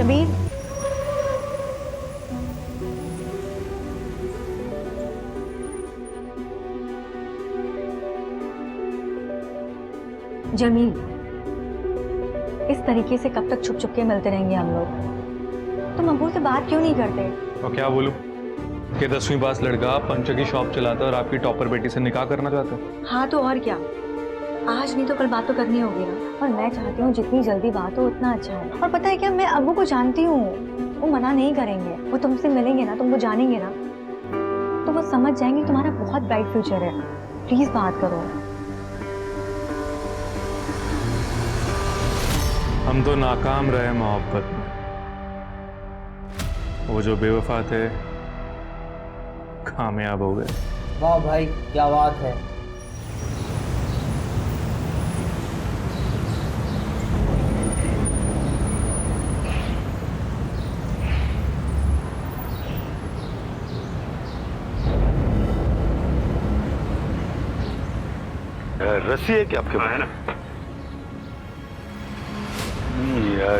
जमीन, जमील, इस तरीके से कब तक छुप छुप के मिलते रहेंगे हम लोग? तुम अबू से बात क्यों नहीं करते? और क्या बोलूं कि 10वीं पास लड़का पंचर की शॉप चलाता है और आपकी टॉपर बेटी से निकाह करना चाहता है। हाँ तो और क्या, आज नहीं तो कल बात तो करनी होगी ना। और मैं चाहती हूँ जितनी जल्दी बात हो उतना अच्छा है। और पता है क्या, मैं अबू को जानती हूँ, वो मना नहीं करेंगे। वो तुमसे मिलेंगे ना, तुमको जानेंगे ना, तो वो समझ जाएंगे तुम्हारा बहुत ब्राइट फ्यूचर है। प्लीज बात करो। हम तो नाकाम रहे मोहब्बत में। वो जो बेवफा थे कामयाब हो गए। वाह भाई, क्या बात है। रस्सी है क्या आपके पास? है ना।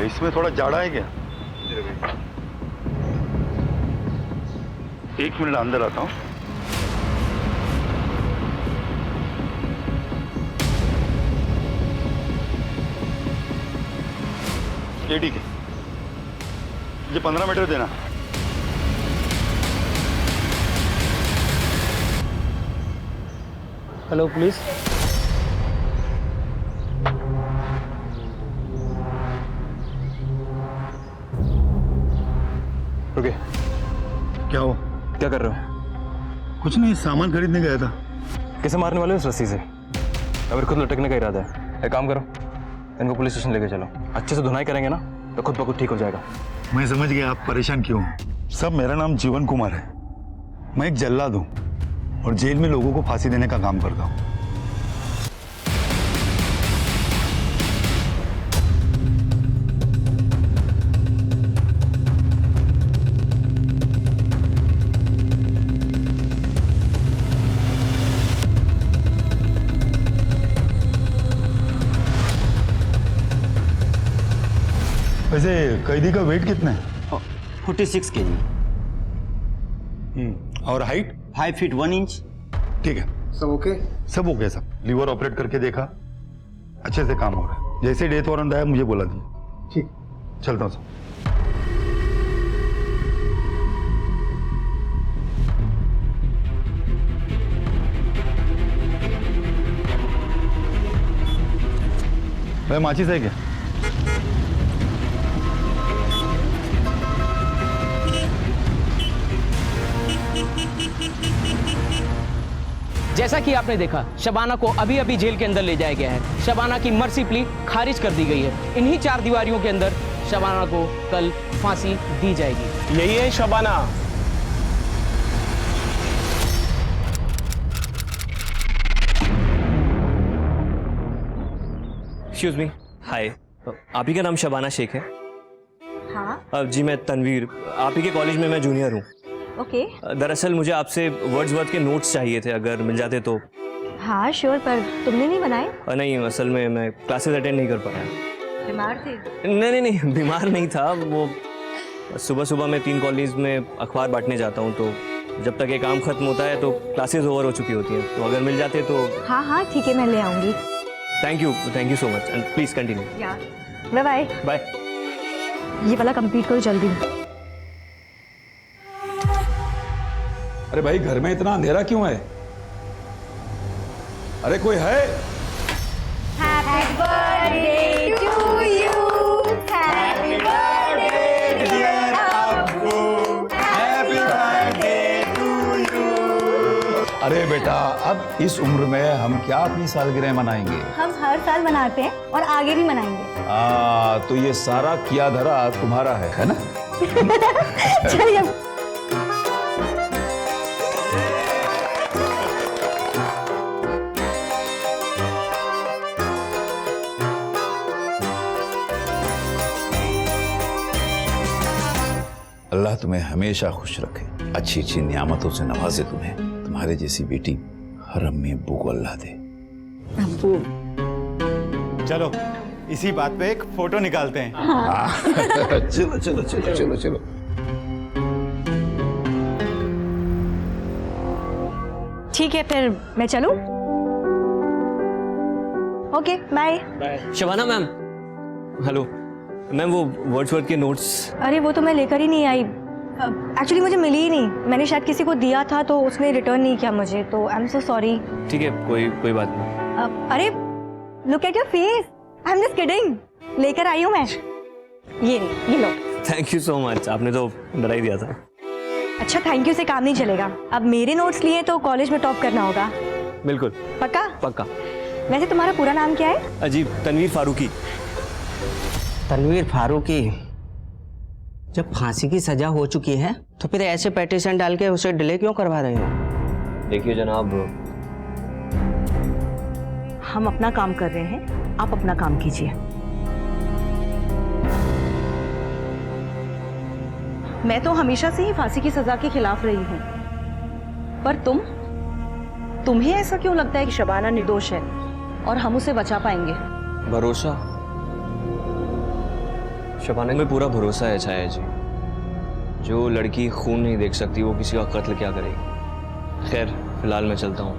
इसमें थोड़ा जाड़ा है क्या? एक मिनट अंदर आता हूँ। ये ठीक है, मुझे 15 मीटर देना। Hello police. रुके। क्या हुआ? क्या कर रहे हो? कुछ नहीं, सामान खरीदने गया था। किसे मारने वाले हो इस रस्सी से? अगर खुद लटकने का इरादा है, एक काम करो, इनको पुलिस स्टेशन लेके चलो। अच्छे से धुनाई करेंगे ना तो खुद ब खुद ठीक हो जाएगा। मैं समझ गया आप परेशान क्यों हो। सब, मेरा नाम जीवन कुमार है। मैं एक जल्लाद हूँ और जेल में लोगों को फांसी देने का काम करता हूँ। वैसे कैदी का वेट कितना है? 46 kg। और हाइट? 5 feet 1 inch. ठीक है, सब ओके? सब ओके। सब लीवर ऑपरेट करके देखा, अच्छे से काम हो रहा है। जैसे डेथ वारंट आया मुझे बोला दीजिए। ठीक, चलता हूँ सर। भाई माचिस है क्या? जैसा कि आपने देखा, शबाना को अभी अभी जेल के अंदर ले जाया गया है। शबाना की मर्सी प्ली खारिज कर दी गई है। इन्हीं 4 दीवारियों के अंदर शबाना को कल फांसी दी जाएगी। यही है शबाना। एक्सक्यूज मी, हाय। आप ही का नाम शबाना शेख है? हाँ। जी मैं तनवीर, आप ही के कॉलेज में मैं जूनियर हूँ। ओके। दरअसल मुझे आपसे वर्ड्सवर्थ के नोट्स चाहिए थे, अगर मिल जाते तो। हाँ श्योर, पर तुमने नहीं बनाए? नहीं, असल में मैं क्लासेस अटेंड नहीं कर पाया। बीमार थे? नहीं, बीमार नहीं था। वो सुबह सुबह मैं 3 कॉलेज में अखबार बांटने जाता हूँ, तो जब तक ये काम खत्म होता है तो क्लासेस ओवर हो चुकी होती हैं। तो अगर मिल जाते तो। हाँ हाँ ठीक है, मैं ले आऊँगी। Thank you so much and please continue. Bye bye. Bye. ये वाला कंप्लीट करो जल्दी। अरे भाई, घर में इतना अंधेरा क्यों है? अरे कोई है? Happy birthday to you, happy birthday dear अब्बू, हैप्पी बर्थडे टू यू। अरे बेटा, अब इस उम्र में हम क्या अपनी सालगिरह मनाएंगे? हम हर साल मनाते हैं और आगे भी मनाएंगे। तो ये सारा किया धरा तुम्हारा है ना? चलिए। अल्लाह तुम्हें हमेशा खुश रखे, अच्छी अच्छी नियामतों से नवाजे तुम्हें। तुम्हारे जैसी बेटी हर अम्मी अब्बू को अल्लाह दे। अब्बू। चलो इसी बात पे एक फोटो निकालते हैं। चलो चलो चलो चलो चलो। ठीक है, फिर मैं चलूं? Okay, bye. Shabana ma'am, hello ma'am, वो वर्ड्सवर्थ के नोट्स। अरे वो तो मैं लेकर ही नहीं आई। एक्चुअली मुझे मिली ही नहीं। मैंने शायद किसी को दिया था तो उसने रिटर्न नहीं किया मुझे, तो आई एम सो सॉरी। ठीक है, कोई बात नहीं। अरे look at your face, I am just kidding. लेकर आई हूँ मैं। ये लो। थैंक यू सो मच, आपने तो डरा ही दिया था। अच्छा, थैंक यू से काम नहीं चलेगा। अब मेरे नोट्स लिए तो कॉलेज में टॉप करना होगा। बिल्कुल पक्का? पक्का। वैसे तुम्हारा पूरा नाम क्या है? अजीब, तनवीर फारूकी। तनवीर फारूकी। जब फांसी की सजा हो चुकी है तो फिर ऐसे पेटिशन डाल के उसे डिले क्यों करवा रहे हो? देखिए जनाब, हम अपना काम कर रहे हैं, आप अपना काम कीजिए। मैं तो हमेशा से ही फांसी की सजा के खिलाफ रही हूं, पर तुम्हें ऐसा क्यों लगता है कि शबाना निर्दोष है और हम उसे बचा पाएंगे? भरोसा, शबाना में पूरा भरोसा है छाया जी। जो लड़की खून नहीं देख सकती वो किसी का कत्ल क्या करेगी। खैर, फिलहाल मैं चलता हूँ।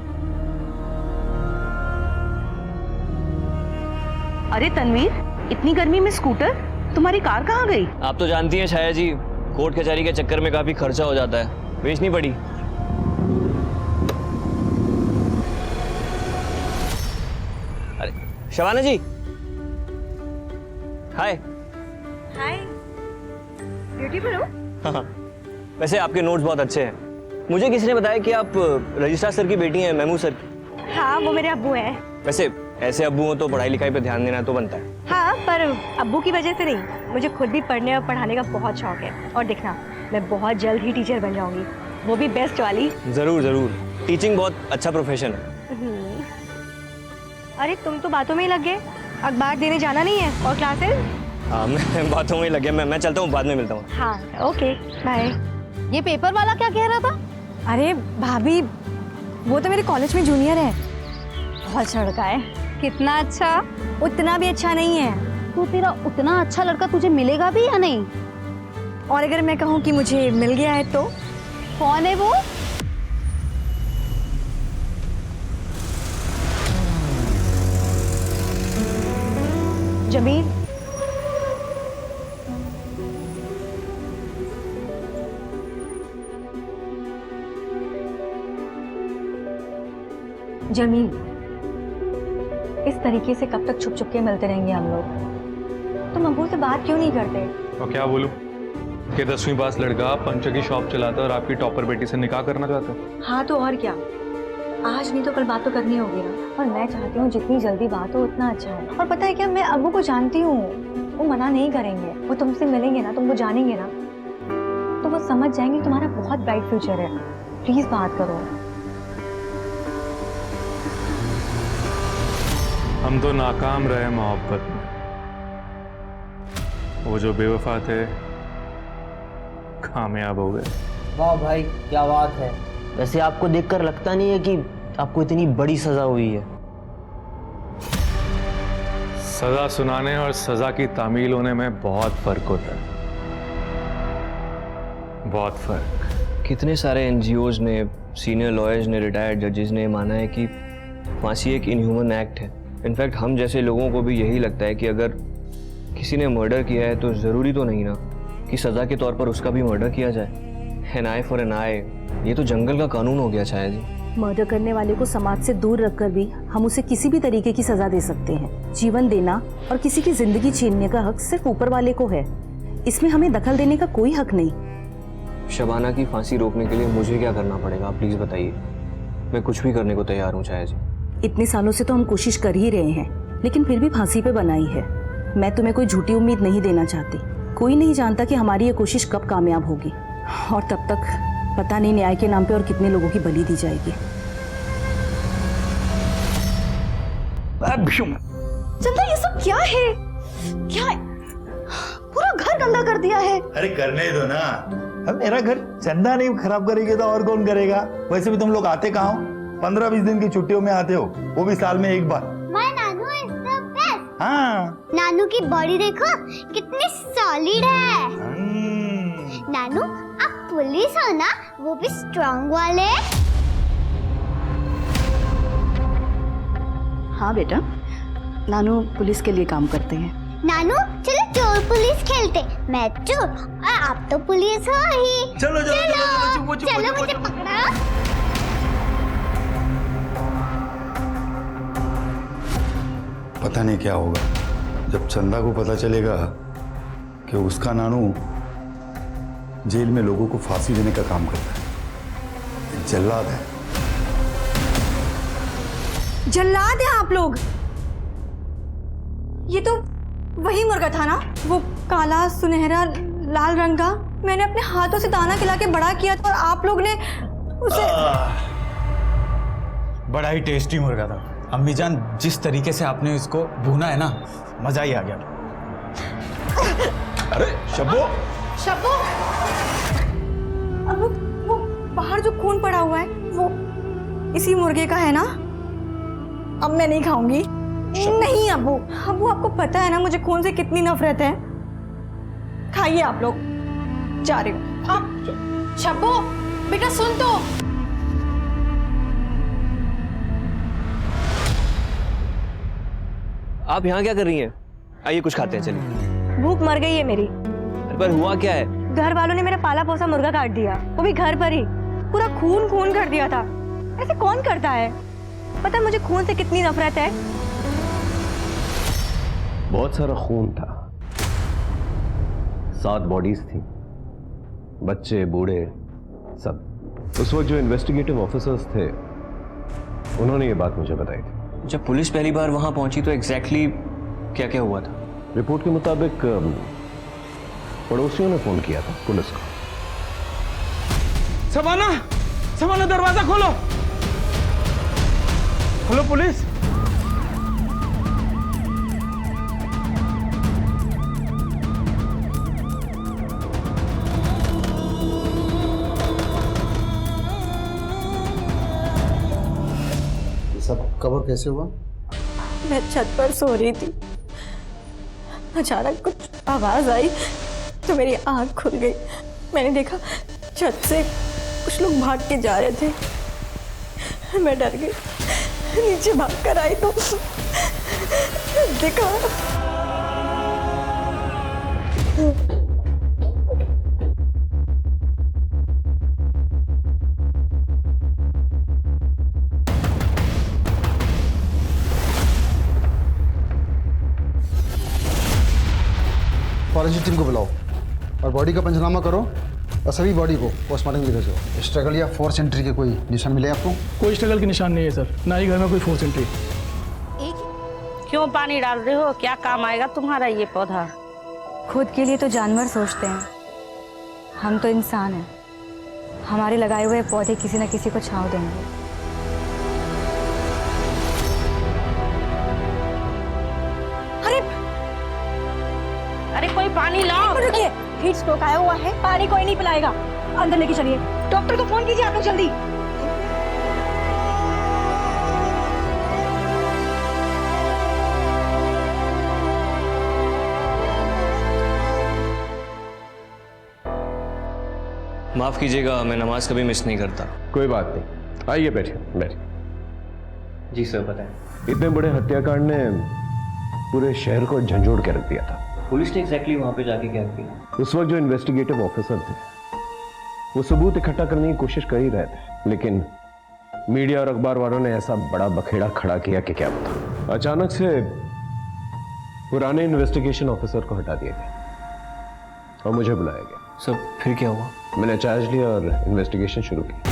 अरे तनवीर, इतनी गर्मी में स्कूटर? तुम्हारी कार कहाँ गई? आप तो जानती हैं छाया जी, कोर्ट कचहरी के चक्कर में काफी खर्चा हो जाता है, बेचनी पड़ी। अरे शबाना जी, हाय। हाय, ब्यूटीफुल हो। हाँ, वैसे आपके नोट्स बहुत अच्छे हैं। मुझे किसी ने बताया कि आप रजिस्ट्रार सर की बेटी हैं, महमूद सर की। हाँ, वो मेरे अब्बू हैं। वैसे ऐसे अब्बू हो तो पढ़ाई लिखाई पे ध्यान देना तो बनता है। हाँ, पर अब्बू की वजह से नहीं, मुझे खुद भी पढ़ने और पढ़ाने का बहुत शौक है। और देखना, मैं बहुत जल्द ही टीचर बन जाऊंगी, वो भी बेस्ट वाली। जरूर जरूर, टीचिंग बहुत अच्छा प्रोफेशन है। अरे तुम तो बातों में ही लग गए। अखबार देने जाना नहीं है और क्लासेस? हाँ, मैं बातों में लग गया। मैं चलता हूँ, बाद में मिलता हूँ। हाँ, ओके, बाय। ये पेपर वाला क्या कह रहा था? अरे भाभी, वो तो मेरे कॉलेज में जूनियर है। बहुत अच्छा लड़का है। कितना अच्छा? उतना भी अच्छा नहीं है। तो तेरा उतना अच्छा लड़का तुझे मिलेगा भी या नहीं? और अगर मैं कहूँ कि मुझे मिल गया है तो? कौन है वो? जमील। जमील, इस तरीके से कब तक छुप छुप के मिलते रहेंगे हम लोग? तुम अब्बू से बात क्यों नहीं करते? और क्या बोलूं कि 10वीं पास लड़का पंचर की शॉप चलाता है और आपकी टॉपर बेटी से निकाह करना चाहता है। हाँ तो और क्या, आज नहीं तो कल बात तो करनी होगी ना। और मैं चाहती हूँ जितनी जल्दी बात हो उतना अच्छा है। और पता है क्या, मैं अब्बू को जानती हूँ, वो मना नहीं करेंगे। वो तुमसे मिलेंगे ना, तुमको जानेंगे ना, तो वो समझ जाएंगे तुम्हारा बहुत ब्राइट फ्यूचर है। प्लीज बात करो। हम तो नाकाम रहे मोहब्बत में। वो जो बेवफा थे कामयाब हो गए। वाह भाई, क्या बात है। वैसे आपको देखकर लगता नहीं है कि आपको इतनी बड़ी सजा हुई है? सजा सुनाने और सजा की तामील होने में बहुत फर्क होता है, बहुत फर्क। कितने सारे एनजीओज ने, सीनियर लॉयर्स ने, रिटायर्ड जजेस ने माना है कि फांसी एक इनह्यूमन एक्ट है। इनफैक्ट हम जैसे लोगों को भी यही लगता है कि अगर किसी ने मर्डर किया है तो ज़रूरी तो नहीं ना कि सज़ा के तौर पर उसका भी मर्डर किया जाए। एन आई फॉर एन आई, ये तो जंगल का कानून हो गया शायद जी। मर्डर करने वाले को समाज से दूर रखकर भी हम उसे किसी भी तरीके की सजा दे सकते हैं। जीवन देना और किसी की जिंदगी छीनने का हक सिर्फ ऊपर वाले को है, इसमें हमें दखल देने का कोई हक नहीं। शबाना की फांसी रोकने के लिए मुझे क्या करना पड़ेगा, प्लीज़ बताइए। मैं कुछ भी करने को तैयार हूँ छाया जी। इतने सालों से तो हम कोशिश कर ही रहे हैं, लेकिन फिर भी फांसी पे बनाई है। मैं तुम्हें कोई झूठी उम्मीद नहीं देना चाहती। कोई नहीं जानता कि हमारी ये कोशिश कब कामयाब होगी, और तब तक पता नहीं न्याय के नाम पे और कितने लोगों की बलि दी जाएगी। चंदा, ये सब क्या है? क्या है? पूरा घर गंदा कर दिया है। अरे करने दो ना, अब मेरा घर चंदा नहीं खराब करेगी तो और कौन करेगा? वैसे भी तुम लोग आते कहाँ हो? 15-20 दिन की छुट्टियों में आते हो, वो भी साल में एक बार। My Nanu is the best. हाँ नानू की बॉडी देखो कितनी सॉलिड है। नानू आप पुलिस हो ना, वो भी स्ट्रांग वाले। हाँ बेटा, नानू पुलिस के लिए काम करते हैं। नानू चलो चोर पुलिस खेलते, मैं चोर और आप तो पुलिस हो ही। चलो चलो मुझे पकड़ा। पता नहीं क्या होगा जब चंदा को पता चलेगा कि उसका नानू जेल में लोगों को फांसी देने का काम करता है। एक जल्लाद है। जल्लाद हैं आप लोग। ये तो वही मुर्गा था ना, वो काला सुनहरा लाल रंग का। मैंने अपने हाथों से दाना खिला के बड़ा किया था और आप लोग ने उसे। बड़ा ही टेस्टी मुर्गा था अम्मी जान, जिस तरीके से आपने इसको भूना है ना, मजा ही आ गया। अरे शब्बो, शब्बो, अब वो बाहर जो खून पड़ा हुआ है वो इसी मुर्गे का है ना? अब मैं नहीं खाऊंगी। नहीं अब्बू, अब्बू आपको पता है ना मुझे खून से कितनी नफरत है। खाइए आप लोग, जा रही हूँ। शब्बो बेटा सुन तो। आप यहाँ क्या कर रही हैं? आइए कुछ खाते हैं, चलिए। भूख मर गई है मेरी। पर हुआ क्या है? घर वालों ने मेरा पाला पोसा मुर्गा काट दिया, वो भी घर पर ही। पूरा खून खून कर दिया था। ऐसे कौन करता है? पता है मुझे खून से कितनी नफरत है। बहुत सारा खून था, 7 बॉडीज थी, बच्चे बूढ़े सब। उस वक्त जो इन्वेस्टिगेटिव ऑफिसर्स थे उन्होंने ये बात मुझे बताई थी। जब पुलिस पहली बार वहां पहुंची तो एग्जैक्टली क्या क्या हुआ था? रिपोर्ट के मुताबिक पड़ोसियों ने फोन किया था पुलिस को। शबाना, शबाना दरवाजा खोलो। खोलो पुलिस। सब कवर कैसे हुआ? मैं छत पर सो रही थी, अचानक कुछ आवाज आई तो मेरी आंख खुल गई। मैंने देखा छत से कुछ लोग भाग के जा रहे थे। मैं डर गई, नीचे भाग कर आई तो देखा फॉरेंसिक टीम को बुलाओ और बॉडी का पंचनामा करो और सभी बॉडी को पोस्टमार्टम के लिए भेजो। स्ट्रगल या फोर्स एंट्री के कोई निशान मिले आपको? कोई स्ट्रगल के निशान नहीं है सर, ना ही घर में कोई फोर्स एंट्री। क्यों पानी डाल रहे हो? क्या काम आएगा तुम्हारा ये पौधा? खुद के लिए तो जानवर सोचते हैं, हम तो इंसान हैं। हमारे लगाए हुए पौधे किसी न किसी को छांव देंगे। अरे कोई पानी लाओ। रुकिए, हीट स्ट्रोक आया हुआ है, पानी कोई नहीं पिलाएगा। अंदर लेके चलिए, डॉक्टर को फोन कीजिए आप लोग जल्दी। माफ कीजिएगा, मैं नमाज कभी मिस नहीं करता। कोई बात नहीं, आइए बैठिए बैठिए। जी सर बताएं। इतने बड़े हत्याकांड ने पूरे शहर को झंझोड़ के रख दिया था। पुलिस ने एग्जैक्टली वहां पे जाके क्या किया? उस वक्त जो इन्वेस्टिगेटिव ऑफिसर थे वो सबूत इकट्ठा करने की कोशिश कर ही रहे थे, लेकिन मीडिया और अखबार वालों ने ऐसा बड़ा बखेड़ा खड़ा किया कि क्या बता। अचानक से पुराने इन्वेस्टिगेशन ऑफिसर को हटा दिया गया और मुझे बुलाया गया। सब फिर क्या हुआ? मैंने चार्ज लिया और इन्वेस्टिगेशन शुरू की।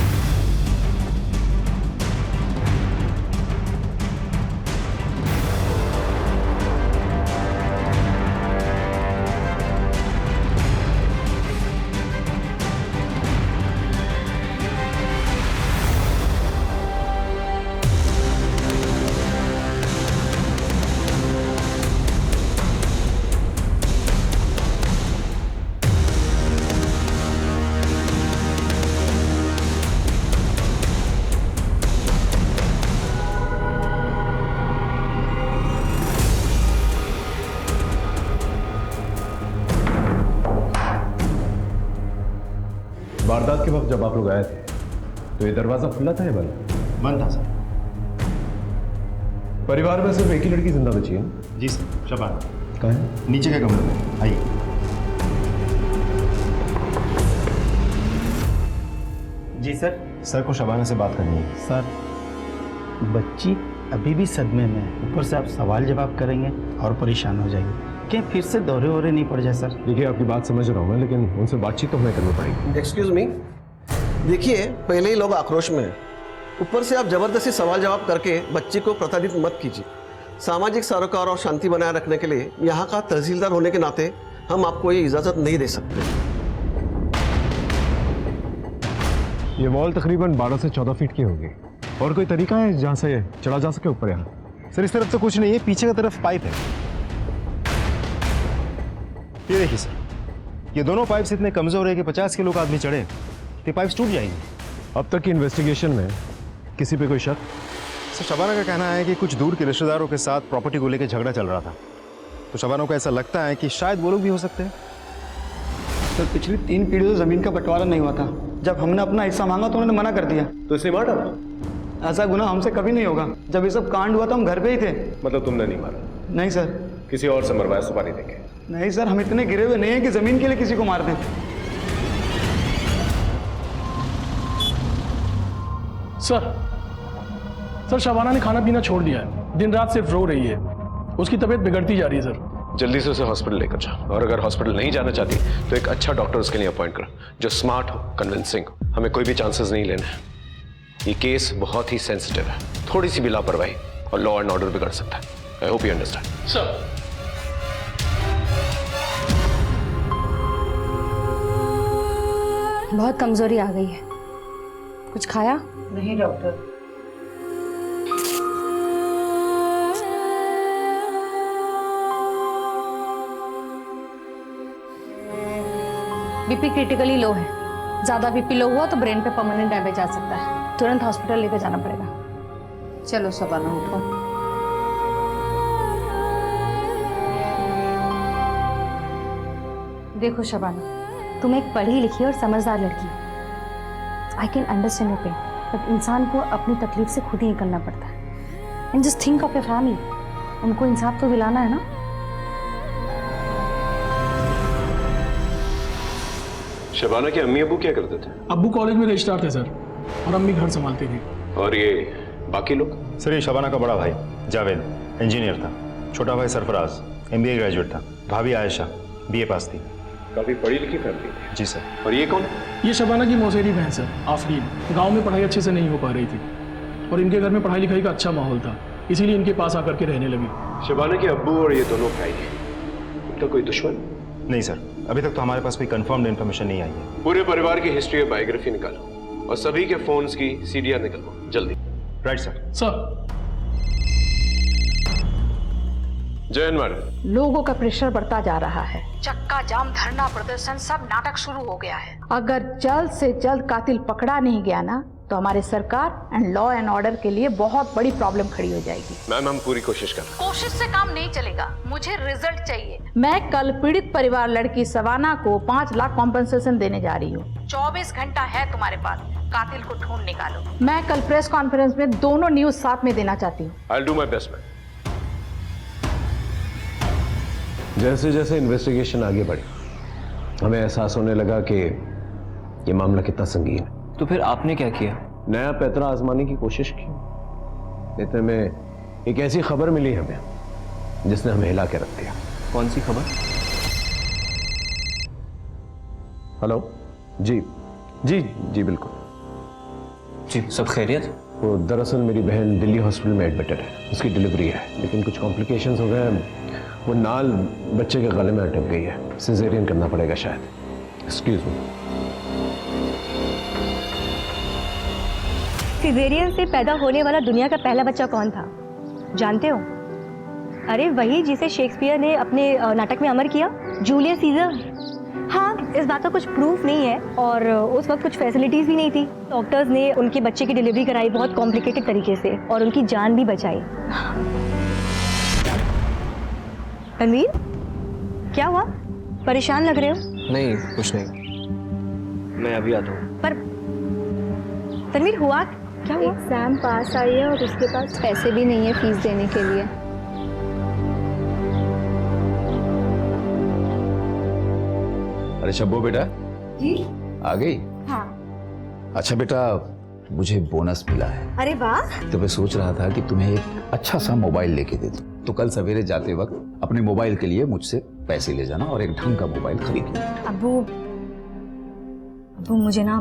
वारदात के वक्त जब आप लोग आए थे तो ये दरवाजा खुला था या बंद? बंद था सर। परिवार में सिर्फ एक ही लड़की जिंदा बची है? जी सर, शबाना। कहाँ है? नीचे के कमरे में, आइए। जी सर। सर को शबाना से बात करनी है। सर, बच्ची अभी भी सदमे में है, ऊपर से आप सवाल जवाब करेंगे और परेशान हो जाएंगे। क्या फिर से दौरे वोरे नहीं पड़ जाए सर? देखिए, आपकी बात समझ रहा हूँ मैं, लेकिन उनसे बातचीत तो हमें करनी पड़ेगी। एक्सक्यूज मी, देखिए पहले ही लोग आक्रोश में हैं, ऊपर से आप जबरदस्ती सवाल जवाब करके बच्ची को प्रताड़ित मत कीजिए। सामाजिक सरोकार और शांति बनाए रखने के लिए यहाँ का तहसीलदार होने के नाते हम आपको ये इजाज़त नहीं दे सकते। ये वॉल तकरीबन 12 से 14 फीट की होगी। और कोई तरीका है जहाँ से चढ़ा जा सके ऊपर? यहाँ सर इस तरफ तो कुछ नहीं है, पीछे की तरफ पाइप है। ये देखिए सर, ये दोनों पाइप इतने कमजोर है कि 50 किलो का आदमी चढ़े तो पाइप टूट जाएंगे। अब तक की इन्वेस्टिगेशन में किसी पे कोई शक? सर शबाना का कहना है कि कुछ दूर के रिश्तेदारों के साथ प्रॉपर्टी को लेकर झगड़ा चल रहा था, तो शबाना को ऐसा लगता है कि शायद वो लोग भी हो सकते हैं। सर पिछली 3 पीढ़ियों से ज़मीन का बंटवारा नहीं हुआ था। जब हमने अपना हिस्सा मांगा तो उन्होंने मना कर दिया। तो इसने मार डाला? ऐसा गुनाह हमसे कभी नहीं होगा। जब ये सब कांड हुआ था हम घर पे ही थे। मतलब तुमने नहीं मारा? नहीं सर। किसी और से मरवाया सुपारी देके? नहीं सर, हम इतने गिरे हुए नहीं हैं कि ज़मीन के लिए किसी को मार दें। सर शबाना ने खाना पीना छोड़ दिया है, दिन रात सिर्फ रो रही है। उसकी तबीयत बिगड़ती जा रही है सर। जल्दी से उसे हॉस्पिटल लेकर जाओ, और अगर हॉस्पिटल नहीं जाना चाहती तो एक अच्छा डॉक्टर उसके लिए अपॉइंट करो, जो स्मार्ट हो, कन्विंसिंग हो। हमें कोई भी चांसेस नहीं लेने हैं। ये केस बहुत ही सेंसिटिव है, थोड़ी सी भी लापरवाही और लॉ एंड ऑर्डर बिगड़ सकता है। I hope you understand. Sir बहुत कमजोरी आ गई है। कुछ खाया? नहीं डॉक्टर। बीपी क्रिटिकली लो है। ज़्यादा बीपी लो हुआ तो ब्रेन पे परमानेंट डैमेज आ सकता है। तुरंत हॉस्पिटल लेकर जाना पड़ेगा। चलो शबाना उठो। देखो शबाना, तुम एक पढ़ी लिखी और समझदार लड़की हो। I can understand your pain, but इंसान को अपनी तकलीफ से खुद ही निकलना पड़ता है। And just think of your family. उनको इंसाफ तो दिलाना है ना। शबाना के अम्मी अबू क्या करते थे? अब्बू कॉलेज में रजिस्ट्रार थे सर, और अम्मी घर संभालती थी। और ये बाकी लोग? सर ये शबाना का बड़ा भाई जावेद इंजीनियर था, छोटा भाई सरफराज MBA ग्रेजुएट था, भाभी आयशा BA पास थी। काफी पढ़ी लिखी फैमिली थी। जी सर। और ये कौन? ये शबाना की मौसेरी बहन सर, आफरीन। गांव में पढ़ाई अच्छे से नहीं हो पा रही थी, और इनके घर में पढ़ाई लिखाई का अच्छा माहौल था, इसीलिए इनके पास आकर के रहने लगी। शबाना के अब्बू और ये दोनों भाई हैं, उनका कोई दुश्मन? नहीं सर, अभी तक तो हमारे पास कोई कंफर्म्ड इन्फॉर्मेशन नहीं आई है। पूरे परिवार की हिस्ट्री और बायोग्राफी निकालो, और सभी के फोन्स की CDR निकालो जल्दी। Right sir. सर जयन मैडम। लोगों का प्रेशर बढ़ता जा रहा है। चक्का जाम, धरना प्रदर्शन, सब नाटक शुरू हो गया है। अगर जल्द से जल्द कातिल पकड़ा नहीं गया ना, तो हमारे सरकार एंड लॉ एंड ऑर्डर के लिए बहुत बड़ी प्रॉब्लम खड़ी हो जाएगी। मैम हम पूरी कोशिश कर रहे हैं। कोशिश से काम नहीं चलेगा, मुझे रिजल्ट चाहिए। मैं कल पीड़ित परिवार लड़की शबाना को 5 लाख कॉम्पेंसेशन देने जा रही हूँ। 24 घंटा है तुम्हारे पास, कातिल को ढूंढ निकालो। मैं कल प्रेस कॉन्फ्रेंस में दोनों न्यूज साथ में देना चाहती हूँ। I'll do my best, ma'am. जैसे जैसे इन्वेस्टिगेशन आगे बढ़ी, हमें एहसास होने लगा कि ये मामला कितना संगीन है। तो फिर आपने क्या किया? नया पैतरा आजमाने की कोशिश की। इतने में एक ऐसी खबर मिली हमें जिसने हमें हिला के रख दिया। कौन सी खबर? हेलो जी जी जी बिल्कुल जी, सब खैरियत? वो दरअसल मेरी बहन दिल्ली हॉस्पिटल में एडमिटेड है, उसकी डिलीवरी है, लेकिन कुछ कॉम्प्लिकेशंस हो गए हैं। वो नाल बच्चे के गले में अटक गई है, सिजेरियन करना पड़ेगा शायद। Excuse me. सिजेरियन से पैदा होने वाला दुनिया का पहला बच्चा कौन था जानते हो? अरे वही जिसे शेक्सपियर ने अपने नाटक में अमर किया, जूलियस सीजर। हाँ, इस बात का कुछ प्रूफ नहीं है, और उस वक्त कुछ फैसिलिटीज भी नहीं थी। डॉक्टर्स ने उनके बच्चे की डिलीवरी कराई बहुत कॉम्प्लिकेटेड तरीके से, और उनकी जान भी बचाई। रणवीर, क्या हुआ? परेशान लग रहे हो? नहीं, कुछ नहीं। मैं अभी आता हूँ। पर तनवीर हुआ क्या? एग्जाम पास आई है और उसके पास पैसे भी नहीं है फीस देने के लिए। अरे शब्बो बेटा, जी आ गई? हाँ। अच्छा बेटा, मुझे बोनस मिला है। अरे वाह। तो मैं सोच रहा था कि तुम्हें एक अच्छा सा मोबाइल लेके दे दूं, तो कल सवेरे जाते वक्त अपने मोबाइल के लिए मुझसे पैसे ले जाना और एक ढंग का मोबाइल खरीद लेना। अब्बू मुझे ना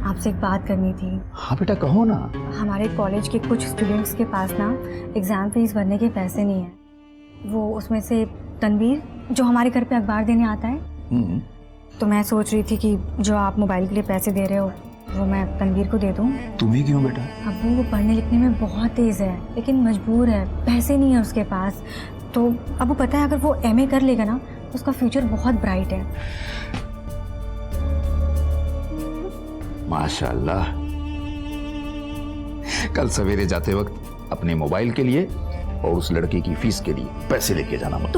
आपसे एक बात करनी थी। हाँ बेटा कहो ना। हमारे कॉलेज के कुछ स्टूडेंट्स के पास ना एग्जाम फीस भरने के पैसे नहीं है। वो उसमें से तनवीर जो हमारे घर पे अखबार देने आता है, तो मैं सोच रही थी कि जो आप मोबाइल के लिए पैसे दे रहे हो वो मैं तनवीर को दे दूं। तुम्हें क्यों बेटा? अब्बू वो पढ़ने लिखने में बहुत तेज़ है लेकिन मजबूर है, पैसे नहीं है उसके पास। तो अब्बू पता है अगर वो एमए कर लेगा ना तो उसका फ्यूचर बहुत ब्राइट है। माशाल्लाह। कल सवेरे जाते वक्त अपने मोबाइल के लिए और उस लड़की की फीस के लिए पैसे लेके जाना मत।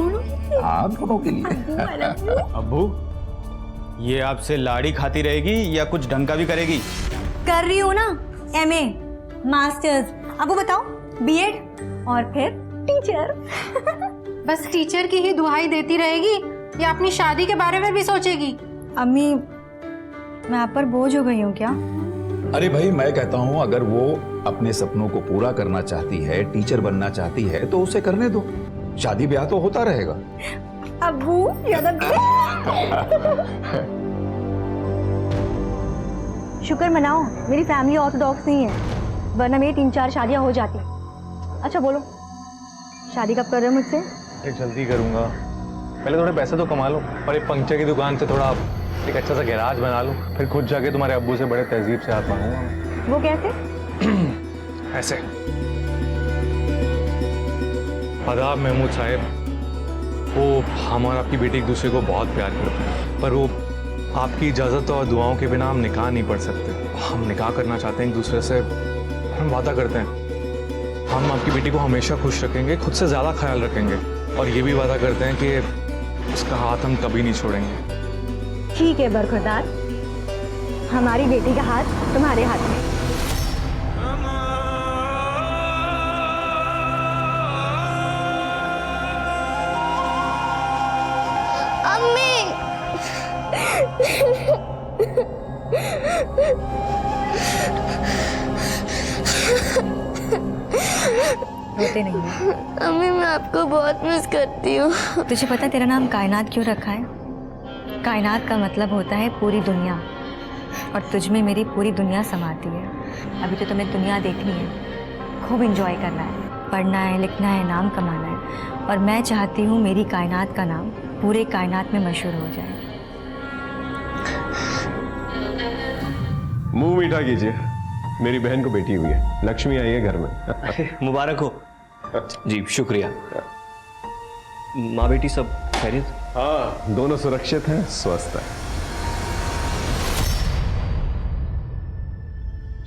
हाँ दोनों के लिए। अब्बू ये आपसे लाड़ी खाती रहेगी या कुछ ढंग का भी करेगी? कर रही हूँ ना, एमए, मास्टर्स, अब वो बताओ बीएड और फिर टीचर। बस टीचर की ही दुहाई देती रहेगी या अपनी शादी के बारे में भी सोचेगी? अम्मी मैं आप पर बोझ हो गई हूँ क्या? अरे भाई मैं कहता हूँ अगर वो अपने सपनों को पूरा करना चाहती है, टीचर बनना चाहती है तो उसे करने दो, शादी ब्याह तो होता रहेगा। अब्बू शुक्र मनाओ मेरी फैमिली ऑर्थोडॉक्स नहीं है, वरना मेरी 3-4 शादियां हो जाती। अच्छा बोलो शादी कब कर रहे हो मुझसे? एक जल्दी करूंगा, पहले थोड़े पैसे तो कमा लो और एक पंक्चर की दुकान से थोड़ा एक अच्छा सा गैराज बना लो, फिर खुद जाके तुम्हारे अब्बू से बड़े तहजीब से हाथ मांगूंगा। वो कैसे? ऐसे। आदाब महमूद साहब, वो हम और आपकी बेटी एक दूसरे को बहुत प्यार करते हैं, पर वो आपकी इजाज़त और दुआओं के बिना हम निकाह नहीं पढ़ सकते। हम निकाह करना चाहते हैं एक दूसरे से, हम वादा करते हैं हम आपकी बेटी को हमेशा खुश रखेंगे, खुद से ज़्यादा ख्याल रखेंगे, और ये भी वादा करते हैं कि उसका हाथ हम कभी नहीं छोड़ेंगे। ठीक है बरखुरदार, हमारी बेटी का हाथ तुम्हारे हाथ में। रोते नहीं है। अम्मी मैं आपको बहुत मिस करती हूँ। तुझे पता है तेरा नाम कायनात क्यों रखा है? कायनात का मतलब होता है पूरी दुनिया, और तुझ में मेरी पूरी दुनिया समाती है। अभी तो तुम्हें दुनिया देखनी है, खूब एंजॉय करना है, पढ़ना है, लिखना है, नाम कमाना है, और मैं चाहती हूँ मेरी कायनात का नाम पूरे कायनात में मशहूर हो जाए। मुंह मीठा कीजिए, मेरी बहन को बेटी हुई है, लक्ष्मी आई है घर में। मुबारक हो। जी शुक्रिया। माँ बेटी सब खैरियत? हाँ दोनों सुरक्षित हैं, स्वस्थ हैं।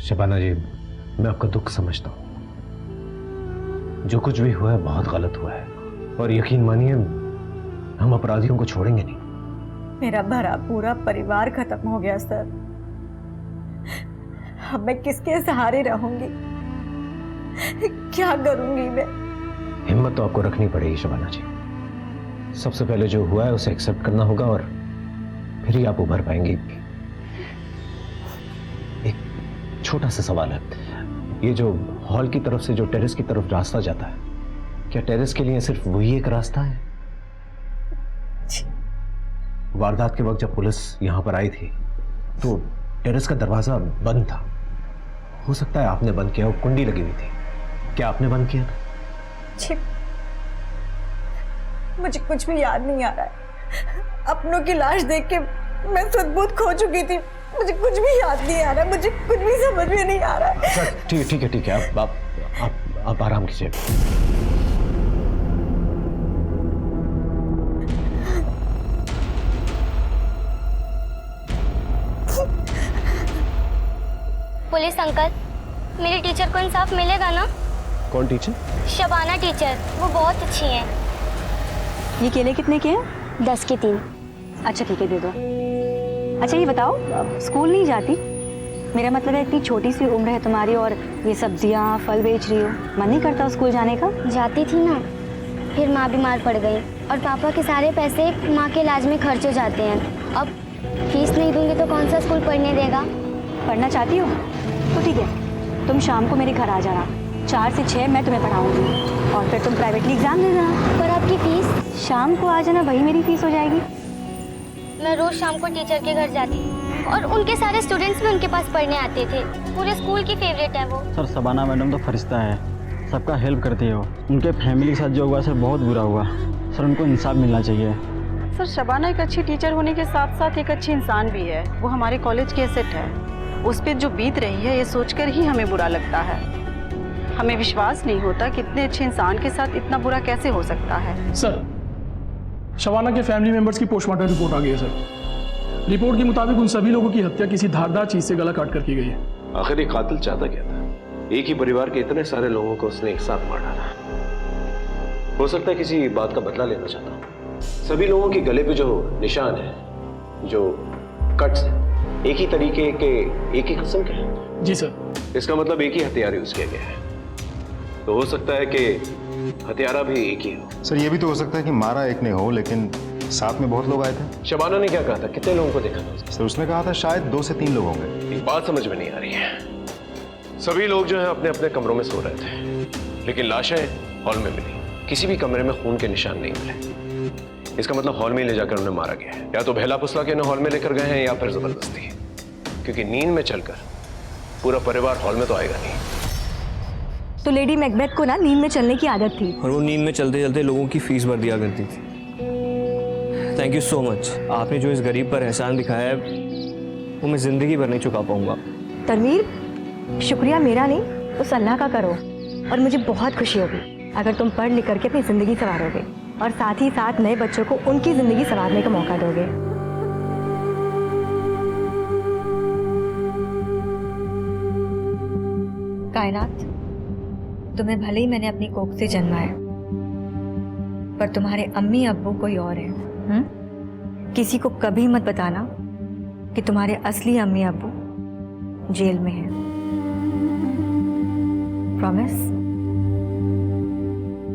शबाना जी मैं आपका दुख समझता हूं, जो कुछ भी हुआ है बहुत गलत हुआ है, और यकीन मानिए हम अपराधियों को छोड़ेंगे नहीं। मेरा भरा पूरा परिवार खत्म हो गया सर, अब मैं किसके सहारे रहूंगी, क्या करूंगी मैं? हिम्मत तो आपको रखनी पड़ेगी शबाना जी। सबसे पहले जो हुआ है उसे एक्सेप्ट करना होगा और फिर ही आप उभर पाएंगे। एक छोटा सा सवाल है, ये जो हॉल की तरफ से जो टेरेस की तरफ रास्ता जाता है, क्या टेरेस के लिए सिर्फ वही एक रास्ता है? वारदात के वक्त जब पुलिस यहां पर आई थी तो टेरेस का दरवाजा बंद था, हो सकता है आपने बंद किया, वो कुंडी लगी हुई थी, क्या आपने बंद किया था? मुझे कुछ भी याद नहीं आ रहा है, अपनों की लाश देख के मैं सद्बुद्ध खो चुकी थी, मुझे कुछ भी याद नहीं आ रहा, मुझे कुछ भी समझ में नहीं आ रहा है। ठीक है आप आराम कीजिए। पुलिस अंकल, मेरी टीचर को इंसाफ मिलेगा ना? कौन टीचर? शबाना टीचर, वो बहुत अच्छी हैं। ये केले कितने के हैं? 10 के 3। अच्छा ठीक है दे दो। अच्छा ये बताओ, स्कूल नहीं जाती? मेरा मतलब है इतनी छोटी सी उम्र है तुम्हारी और ये सब्जियां फल बेच रही हो, मन नहीं करता स्कूल जाने का? जाती थी ना, फिर माँ बीमार पड़ गई और पापा के सारे पैसे माँ के इलाज में खर्च हो जाते हैं। अब फीस नहीं दूंगी तो कौन सा स्कूल पढ़ने देगा? पढ़ना चाहती हो तो ठीक है, तुम शाम को मेरे घर आ जाना, 4 से 6 मैं तुम्हें पढ़ाऊंगी और फिर तुम प्राइवेटली एग्जाम दे देना। पर आपकी फीस? शाम को आ जाना, वही मेरी फीस हो जाएगी। मैं रोज शाम को टीचर के घर जाती और उनके सारे स्टूडेंट्स भी उनके पास पढ़ने आते थे। पूरे स्कूल की फेवरेट है वो। सर शबाना मैडम तो फरिश्ता है, सबका हेल्प करती है वो। उनके फैमिली के साथ जो हुआ सर बहुत बुरा हुआ सर, उनको इंसाफ मिलना चाहिए। सर शबाना एक अच्छी टीचर होने के साथ साथ एक अच्छी इंसान भी है। वो हमारे कॉलेज की एसेट है। उस पर जो बीत रही है ये सोचकर ही हमें बुरा लगता है। हमें विश्वास नहीं होता कि इतने अच्छे इंसान के साथ इतना बुरा कैसे हो सकता है। सर, शबाना के फैमिली मेंबर्स की पोस्टमार्टम रिपोर्ट आ गई है सर। रिपोर्ट के मुताबिक उन सभी लोगों की हत्या किसी धारदार चीज से गला काट कर की गई है। आखिर ये कातिल चाहता क्या था? एक ही परिवार के इतने सारे लोगों को उसने एक साथ मार डाला। हो सकता है किसी बात का बदला लेना चाहता हूँ। सभी लोगों के गले पे जो निशान है, जो कट्स है, एक ही तरीके के, एक ही किस्म के हैं। जी सर। इसका मतलब एक ही हथियार यूज किया गया है। तो हो सकता है कि हथियारा भी एक ही हो। सर ये भी तो हो सकता है कि मारा एक ने हो, लेकिन साथ में बहुत लोग आए थे। शबाना ने क्या कहा था? कितने लोगों को देखा था? सर उसने कहा था शायद 2 से 3 लोग होंगे। एक बात समझ में नहीं आ रही है। सभी लोग जो हैं अपने अपने कमरों में सो रहे थे, लेकिन लाशें हॉल में मिली। किसी भी कमरे में खून के निशान नहीं मिले। इसका मतलब हॉल में ले जाकर उन्हें मारा गया है। या तो बहला फुसला के उन्हें हॉल में लेकर गए हैं या फिर जबरदस्ती, क्योंकि नींद में चलकर पूरा परिवार हॉल में तो आएगा नहीं। तो लेडी मैकबेथ को ना नींद में चलने की आदत थी और वो नींद में चलते चलते लोगों की फीस भर दिया करती थी। Thank you so much. आपने जो इस गरीब पर एहसान दिखाया है वो मैं जिंदगी भर नहीं चुका पाऊंगा। तनवीर, शुक्रिया मेरा नहीं उस अल्लाह का करो, और मुझे बहुत खुशी होगी अगर तुम पढ़ लिख करके अपनी जिंदगी संवारोगे और साथ ही साथ नए बच्चों को उनकी जिंदगी संवारने का मौका दोगे। कायनात, तुम्हें भले ही मैंने अपनी कोख से जन्माया, पर तुम्हारे अम्मी अब्बू कोई और है। किसी को कभी मत बताना कि तुम्हारे असली अम्मी अब्बू जेल में हैं। प्रॉमिस?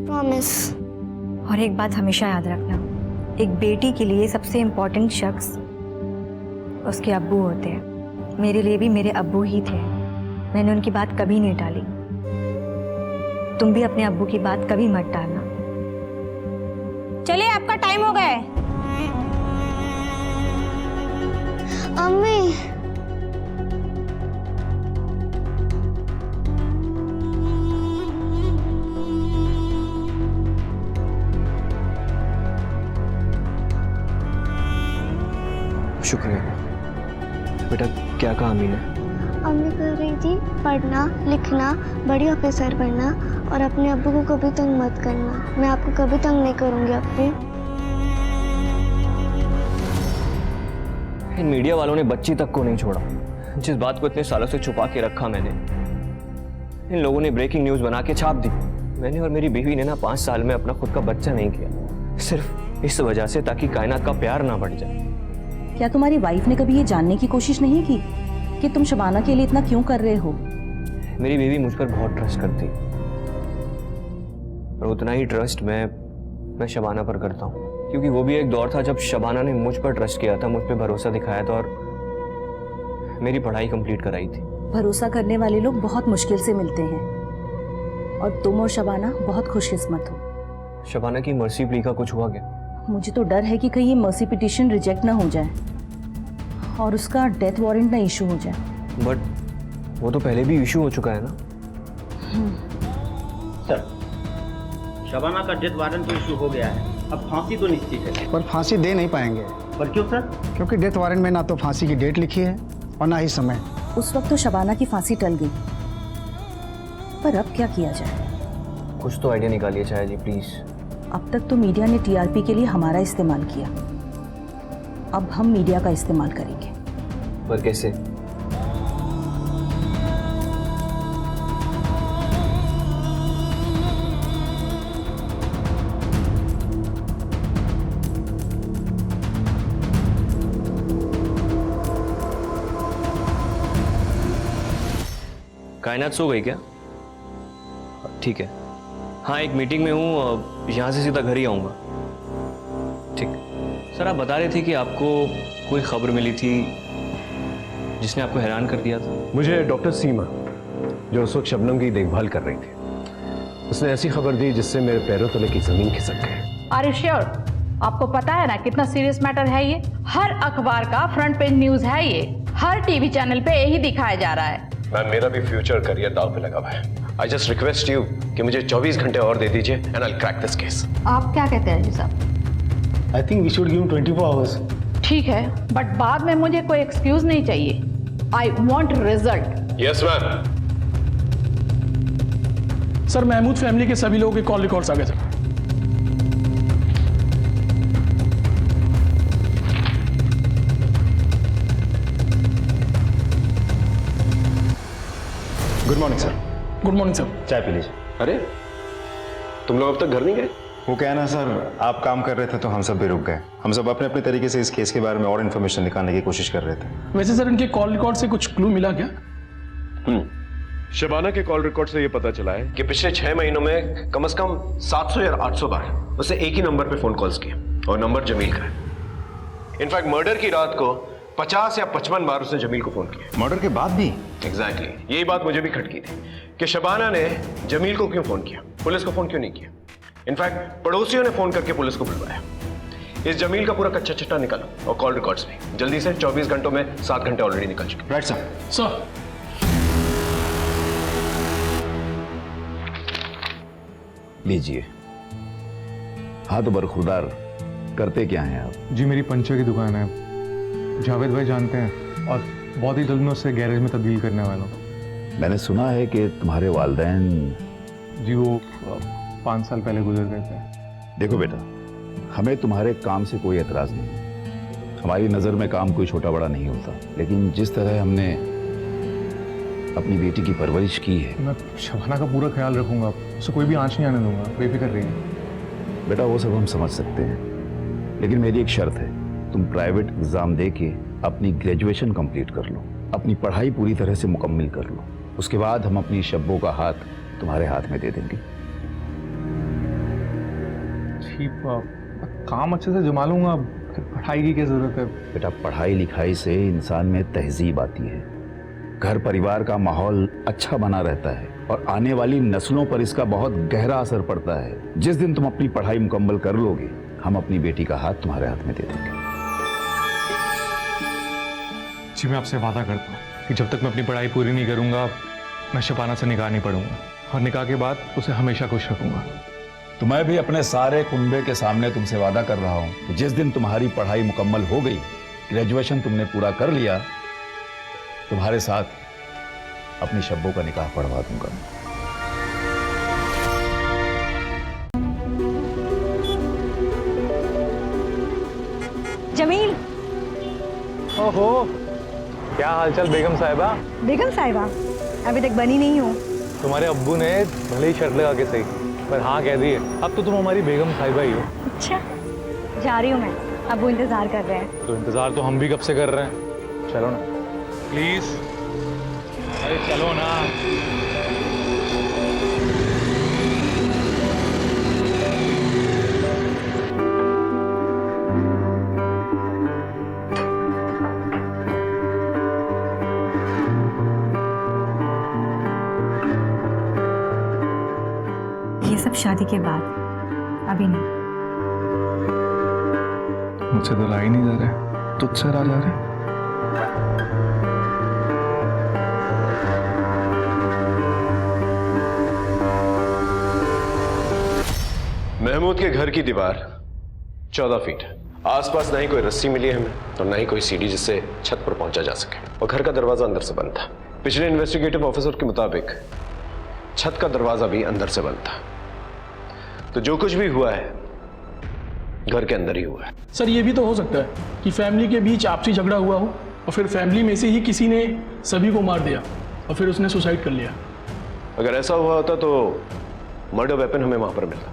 प्रॉमिस। और एक बात हमेशा याद रखना, एक बेटी के लिए सबसे इम्पोर्टेंट शख्स उसके अब्बू होते हैं। मेरे लिए भी मेरे अब्बू ही थे। मैंने उनकी बात कभी नहीं टाली। तुम भी अपने अब्बू की बात कभी मत टालना। चलिए आपका टाइम हो गया है। अम्मी, शुक्रिया बेटा। क्या कहा अम्मी ने? अम्मी कह रही थी पढ़ना लिखना, बड़ी ऑफिसर बनना और अपने अब्बू को कभी तंग मत करना। मैं आपको कभी तंग नहीं करूंगी अब्बी। इन मीडिया वालों ने बच्ची तक को नहीं छोड़ा। जिस बात को इतने सालों से छुपा के रखा मैंने, इन लोगों ने ब्रेकिंग न्यूज बना के छाप दी। मैंने और मेरी बीवी ने ना 5 साल में अपना खुद का बच्चा नहीं किया, सिर्फ इस वजह से ताकि कायनात का प्यार ना बढ़ जाए। क्या तुम्हारी वाइफ ने कभी ये जानने की कोशिश नहीं की कि तुम शबाना के लिए इतना क्यों कर रहे हो? मेरी बीवी मुझ पर बहुत ट्रस्ट करती, और उतना ही ट्रस्ट मैं शबाना पर करता हूँ, क्योंकि वो भी एक दौर था जब शबाना ने मुझ पर ट्रस्ट किया था, मुझ पर भरोसा दिखाया था और मेरी पढ़ाई कंप्लीट कराई थी। भरोसा करने वाले लोग बहुत मुश्किल से मिलते हैं, और तुम और शबाना बहुत खुशकिस्मत हो। शबाना की मर्सी प्ली का कुछ हुआ क्या? मुझे तो डर है कि कहीं ये मर्सी पिटीशन रिजेक्ट ना हो जाए और उसका डेथ वारंट ना इशू हो जाए। बट वो तो पहले भी इशू हो चुका है ना। सर शबाना का डेथ वारंट तो इशू हो गया है, अब फांसी तो निश्चित है। पर फांसी दे नहीं पाएंगे। पर क्यों सर? क्योंकि डेथ वारंट में ना तो फांसी की डेट लिखी है और ना ही समय। उस वक्त तो शबाना की फांसी टल गई, पर अब क्या किया जाए? कुछ तो आइडिया निकालिए चाहे जी प्लीज। अब तक तो मीडिया ने टीआरपी के लिए हमारा इस्तेमाल किया, अब हम मीडिया का इस्तेमाल करेंगे। पर कैसे? कायनात सो गई क्या? ठीक है, हाँ एक मीटिंग में हूँ, यहाँ से सीधा घर ही आऊँगा। ठीक। सर आप बता रहे थे कि आपको कोई खबर मिली थी जिसने आपको हैरान कर दिया था। मुझे डॉक्टर सीमा, जो उस वक्त शबनम की देखभाल कर रही थी, उसने ऐसी खबर दी जिससे मेरे पैरों तले की जमीन खिसक गई। Are you sure? आपको पता है ना कितना सीरियस मैटर है ये? हर अखबार का फ्रंट पेज न्यूज है ये, हर टीवी चैनल पे यही दिखाया जा रहा है। मैम मेरा भी फ्यूचर करियर दांव पे लगा हुआ है। आई जस्ट रिक्वेस्ट यू कि मुझे 24 घंटे और दे दीजिए and I crack this case. आप क्या कहते हैं जी साहब? I think we should give 24 hours. ठीक है, बट बाद में मुझे कोई एक्सक्यूज नहीं चाहिए। I want result. Yes ma'am. Sir Mahmood family के सभी लोगों के कॉल रिकॉर्ड्स आ गए sir. Good morning sir. Good morning sir. चाय पी लीजिए। अरे तुम लोग अब तक घर नहीं गए? वो क्या है ना सर, आप काम कर रहे थे तो हम सब भी रुक गए। हम सब अपने अपने तरीके से इस केस के बारे में और इन्फॉर्मेशन निकालने की कोशिश कर रहे थे। वैसे सर इनके कॉल रिकॉर्ड से कुछ क्लू मिला क्या? शबाना के कॉल रिकॉर्ड से ये पता चला है कि पिछले 6 महीनों में कम से कम 700 या 800 बार उसे एक ही नंबर पे फोन कॉल्स किए और नंबर जमील का है। इनफैक्ट मर्डर की रात को 50 या 55 बार उसने जमील को फोन किया। मर्डर के बाद भी? एग्जैक्टली यही बात मुझे भी खटकी थी कि शबाना ने जमील को क्यों फोन किया, पुलिस को फोन क्यों नहीं किया। इनफैक्ट पड़ोसियों ने फोन करके पुलिस को बुलवाया। इस जमील का पूरा कच्चा चिट्टा निकालो और कॉल रिकॉर्ड्स भी जल्दी से। 24 घंटों में 7 घंटे ऑलरेडी निकल चुके। Right sir. सर लीजिए। हाँ तो बरखुरदार, करते क्या हैं आप? जी मेरी पंचर की दुकान है, जावेद भाई जानते हैं, और बहुत ही जल्द मैं उससे गैरेज में तब्दील करने वाला हूँ। मैंने सुना है कि तुम्हारे वालिदैन। जी वो 5 साल पहले गुजर गए थे। देखो बेटा, हमें तुम्हारे काम से कोई एतराज नहीं। हमारी नज़र में काम कोई छोटा बड़ा नहीं होता, लेकिन जिस तरह हमने अपनी बेटी की परवरिश की है। मैं शबाना का पूरा ख्याल रखूंगा, उसे कोई भी आंच नहीं आने दूंगा, बेफिक्र रहिए। बेटा वो सब हम समझ सकते हैं, लेकिन मेरी एक शर्त है, तुम प्राइवेट एग्जाम दे के अपनी ग्रेजुएशन कंप्लीट कर लो, अपनी पढ़ाई पूरी तरह से मुकम्मल कर लो। उसके बाद हम अपनी शब्बों का हाथ तुम्हारे हाथ में दे देंगे। ठीक, काम अच्छे से जमा लूंगा, फिर पढ़ाई की क्या जरूरत है? बेटा पढ़ाई लिखाई से इंसान में तहजीब आती है, घर परिवार का माहौल अच्छा बना रहता है और आने वाली नस्लों पर इसका बहुत गहरा असर पड़ता है। जिस दिन तुम अपनी पढ़ाई मुकम्मल कर लोगे, हम अपनी बेटी का हाथ तुम्हारे हाथ में दे देंगे। जी मैं आपसे वादा करता हूँ कि जब तक मैं अपनी पढ़ाई पूरी नहीं करूंगा, मैं शबाना से निकाह नहीं पढ़ूंगा, और निकाह के बाद उसे हमेशा खुश रखूंगा। तो मैं भी अपने सारे कुंबे के सामने तुमसे वादा कर रहा हूँ कि जिस दिन तुम्हारी पढ़ाई मुकम्मल हो गई, ग्रेजुएशन तुमने पूरा कर लिया, तुम्हारे साथ अपनी शब्बों का निकाह पढ़वा दूंगा। जमील। ओहो, क्या हालचाल बेगम साहिबा? बेगम साहिबा अभी तक बनी नहीं हो। तुम्हारे अब्बू ने भले ही शर्त लगा के सही, पर हाँ कह दिए, अब तो तुम हमारी बेगम साहिबा ही हो। अच्छा, जा रही हूँ मैं, अब्बू इंतजार कर रहे हैं। तो इंतजार तो हम भी कब से कर रहे हैं, चलो ना प्लीज। अरे चलो ना। ये सब शादी के बाद, अभी नहीं। मुझसे तो ला ही नहीं जा रहे, तुझसे ला जा रहे। महमूद के घर की दीवार 14 फीट है। आसपास ना ही कोई रस्सी मिली है हमें और ना ही कोई सीढ़ी जिससे छत पर पहुंचा जा सके, और घर का दरवाजा अंदर से बंद था। पिछले इन्वेस्टिगेटिव ऑफिसर के मुताबिक छत का दरवाजा भी अंदर से बंद था। तो जो कुछ भी हुआ है घर के अंदर ही हुआ है। सर ये भी तो हो सकता है कि फैमिली के बीच आपसी झगड़ा हुआ हो और फिर फैमिली में से ही किसी ने सभी को मार दिया और फिर उसने सुसाइड कर लिया। अगर ऐसा हुआ होता तो मर्डर वेपन हमें वहां पर मिलता।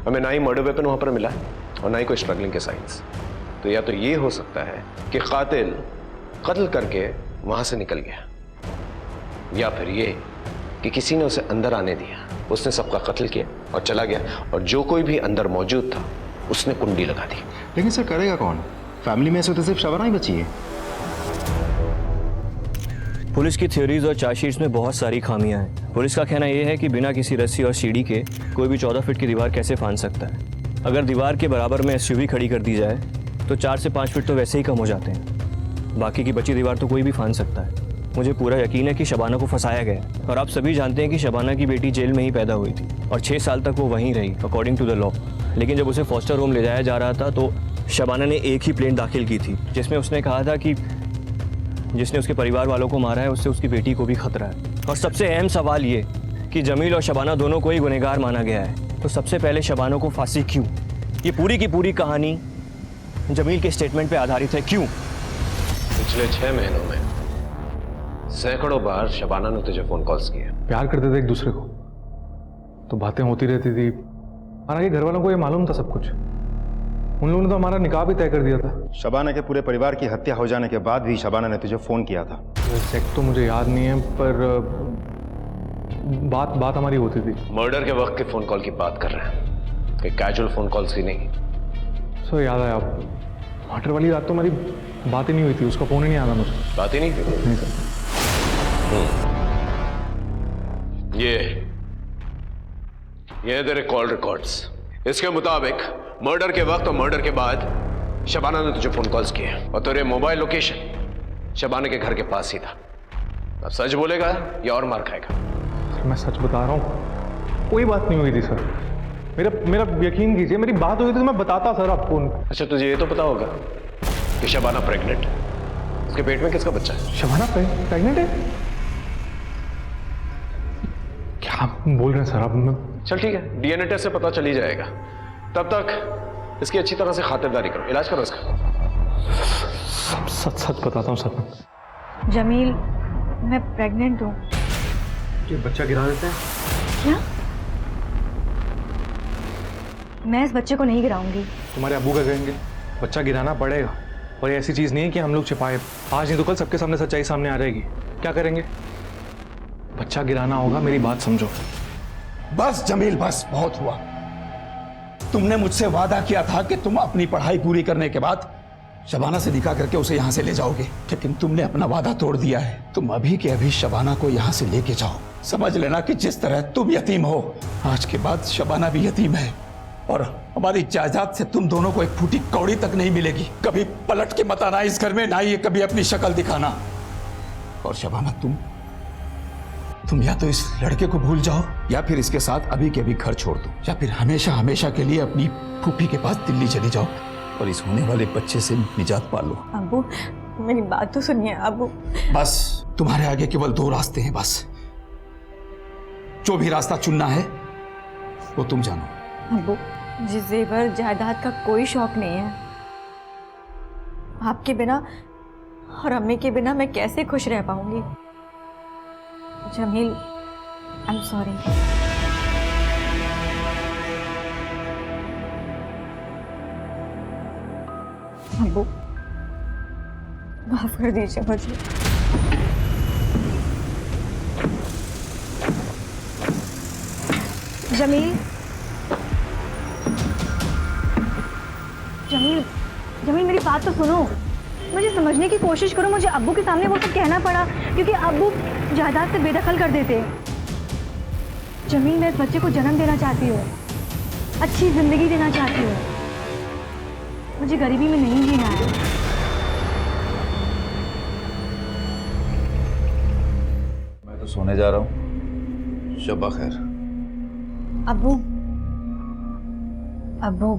हमें ना ही मर्डर वेपन वहां पर मिला है और ना ही कोई स्ट्रगलिंग के साइंस। तो या तो ये हो सकता है कि कातिल कत्ल करके वहां से निकल गया, या फिर ये कि किसी ने उसे अंदर आने दिया, उसने सबका कत्ल किया और चला गया, और जो कोई भी अंदर मौजूद था उसने कुंडी लगा दी। लेकिन सर करेगा कौन? फैमिली में से तो सिर्फ शबाना ही बची है। पुलिस की थ्योरीज और चार्जशीट्स में बहुत सारी खामियां हैं। पुलिस का कहना यह है कि बिना किसी रस्सी और सीढ़ी के कोई भी 14 फीट की दीवार कैसे फांद सकता है। अगर दीवार के बराबर में एसयूवी खड़ी कर दी जाए तो 4 से 5 फीट तो वैसे ही कम हो जाते हैं। बाकी की बची दीवार तो कोई भी फांद सकता है। मुझे पूरा यकीन है कि शबाना को फंसाया गया है, और आप सभी जानते हैं कि शबाना की बेटी जेल में ही पैदा हुई थी और 6 साल तक वो वहीं रही अकॉर्डिंग टू द लॉ। लेकिन जब उसे फॉस्टर होम ले जाया जा रहा था तो शबाना ने एक ही प्लेन दाखिल की थी जिसमें उसने कहा था कि जिसने उसके परिवार वालों को मारा है उससे उसकी बेटी को भी खतरा है। और सबसे अहम सवाल ये कि जमील और शबाना दोनों को ही गुनहगार माना गया है, तो सबसे पहले शबाना को फांसी क्यों? ये पूरी की पूरी कहानी जमील के स्टेटमेंट पे आधारित है। क्यों? पिछले 6 महीनों में सैकड़ों बार शबाना ने तुझे फोन कॉल्स किए। प्यार करते थे एक दूसरे को तो बातें होती रहती थी। हालांकि घर वालों को ये मालूम था सब कुछ। उन लोगों ने तो हमारा निकाह भी तय कर दिया था। शबाना के पूरे परिवार की हत्या हो जाने के बाद भी शबाना ने तुझे फोन किया था। एग्जैक्ट तो मुझे याद नहीं है, पर बात हमारी होती थी। मर्डर के वक्त के फोन कॉल की बात कर रहे हैं, कोई कैजुअल फोन कॉल्स की नहीं। सो याद आया, मर्डर वाली रात तो हमारी बात ही नहीं हुई थी, उसका फोन ही नहीं आया मुझे। बात ही नहीं की? नहीं सर। ये तेरे कॉल रिकॉर्ड्स। इसके मुताबिक मर्डर के वक्त और मर्डर के बाद शबाना ने तुझे फोन कॉल्स किए, और तेरे मोबाइल लोकेशन शबाना के घर के पास ही था। अब सच बोलेगा या और मार खाएगा? सर मैं सच बता रहा हूँ, कोई बात नहीं हुई थी सर। मेरा यकीन कीजिए, मेरी बात हुई थी तो मैं बताता सर आपको। अच्छा तुझे ये तो पता होगा कि शबाना प्रेग्नेंट है। उसके पेट में किसका बच्चा है? शबाना प्रेग्नेंट है? क्या बोल रहे हैं सर आप? चल ठीक है, डीएनए टेस्ट से पता चल ही जाएगा। तब तक इसकी अच्छी तरह से खातिरदारी करो, इलाज करो इसका। सच बताता हूँ सर। जमील, मैं प्रेग्नेंट हूँ। ये बच्चा गिरा देते हैं क्या? मैं इस बच्चे को नहीं गिराऊंगी। तुम्हारे अब्बू का कहेंगे, बच्चा गिराना पड़ेगा। और ये ऐसी चीज नहीं है कि हम लोग छिपाए। आज नहीं तो कल सबके सामने सच्चाई सामने आ जाएगी। क्या करेंगे? बच्चा गिराना होगा, मेरी बात समझो। बस जमील, बस बहुत हुआ। तुमने मुझसे वादा किया था कि तुम अपनी पढ़ाई पूरी करने के बाद शबाना से निकाह करके उसे यहाँ से ले जाओगे, लेकिन तुमने अपना वादा तोड़ दिया है। तुम अभी के अभी शबाना को यहाँ से लेके जाओ। समझ लेना कि जिस तरह तुम यतीम हो, आज के बाद शबाना भी यतीम है, और हमारी जायदाद से तुम दोनों को एक फूटी कौड़ी तक नहीं मिलेगी। कभी पलट के मत आना इस घर में, ना ही कभी अपनी शक्ल दिखाना। और शबाना, तुम या तो इस लड़के को भूल जाओ, या फिर इसके साथ अभी के अभी घर छोड़ दो, या फिर हमेशा हमेशा के लिए अपनी फूफी के पास दिल्ली चली जाओ और इस होने वाले बच्चे से निजात पा लो। अब्बू, मेरी बात तो सुनिए अब्बू। बस तुम्हारे आगे केवल 2 रास्ते हैं। बस जो भी रास्ता चुनना है वो तुम जानो। अब्बू, मुझे जेवर जायदाद का कोई शौक नहीं है। आपके बिना और अम्मी के बिना मैं कैसे खुश रह पाऊंगी? Jameel, I am sorry. अब्बू, माफ कर दीजिए मुझे। जमील, जमील, जमील, मेरी बात तो सुनो। मुझे समझने की कोशिश करो। मुझे अब्बू के सामने वो सब कहना पड़ा क्योंकि अब्बू जायदाद से बेदखल कर देते। जमील, मैं इस बच्चे को जन्म देना चाहती हूँ, अच्छी जिंदगी देना चाहती हूँ। मुझे गरीबी में नहीं जीना है। मैं तो सोने जा रहा हूँ। शब्बा खैर। अब्बू, अब्बू,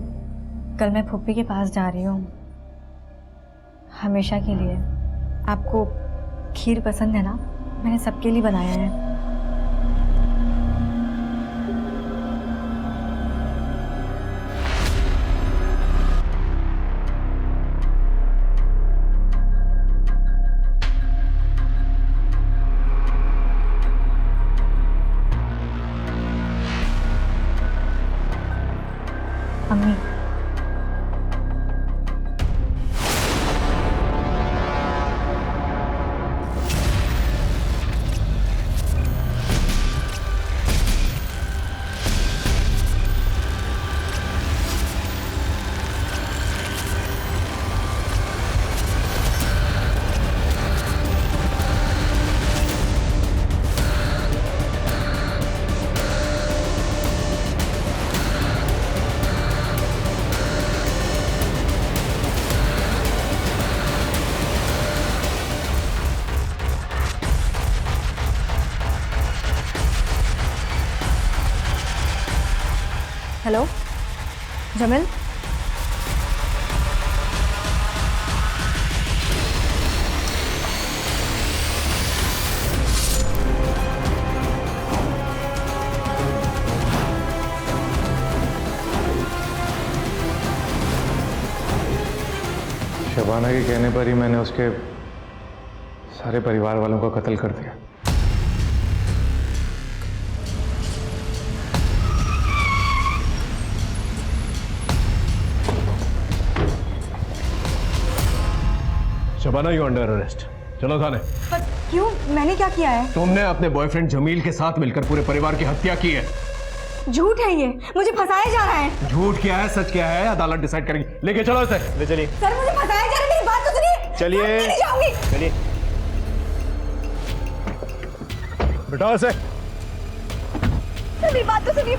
कल मैं फूफी के पास जा रही हूँ, हमेशा के लिए। आपको खीर पसंद है ना? मैंने सबके लिए बनाया है। अम्मी, हेलो जमील, शबाना के कहने पर ही मैंने उसके सारे परिवार वालों का कत्ल कर दिया। Shabana, you under arrest. चलो थाने। पर क्यों? मैंने क्या किया है? तुमने अपने बॉयफ्रेंड जमील के साथ मिलकर पूरे परिवार की हत्या की है। झूठ है ये, मुझे फंसाया जा रहा है। झूठ क्या है, सच क्या है, अदालत डिसाइड करेगी। लेके चलो इसे, ले चलिए। सर मुझे फंसाया जा रहा है, मेरी बात तो सुनिए। चलिए। मैं नहीं जाऊंगी। चलिए, बिठाओ इसे। मेरी बात तो सुनिए।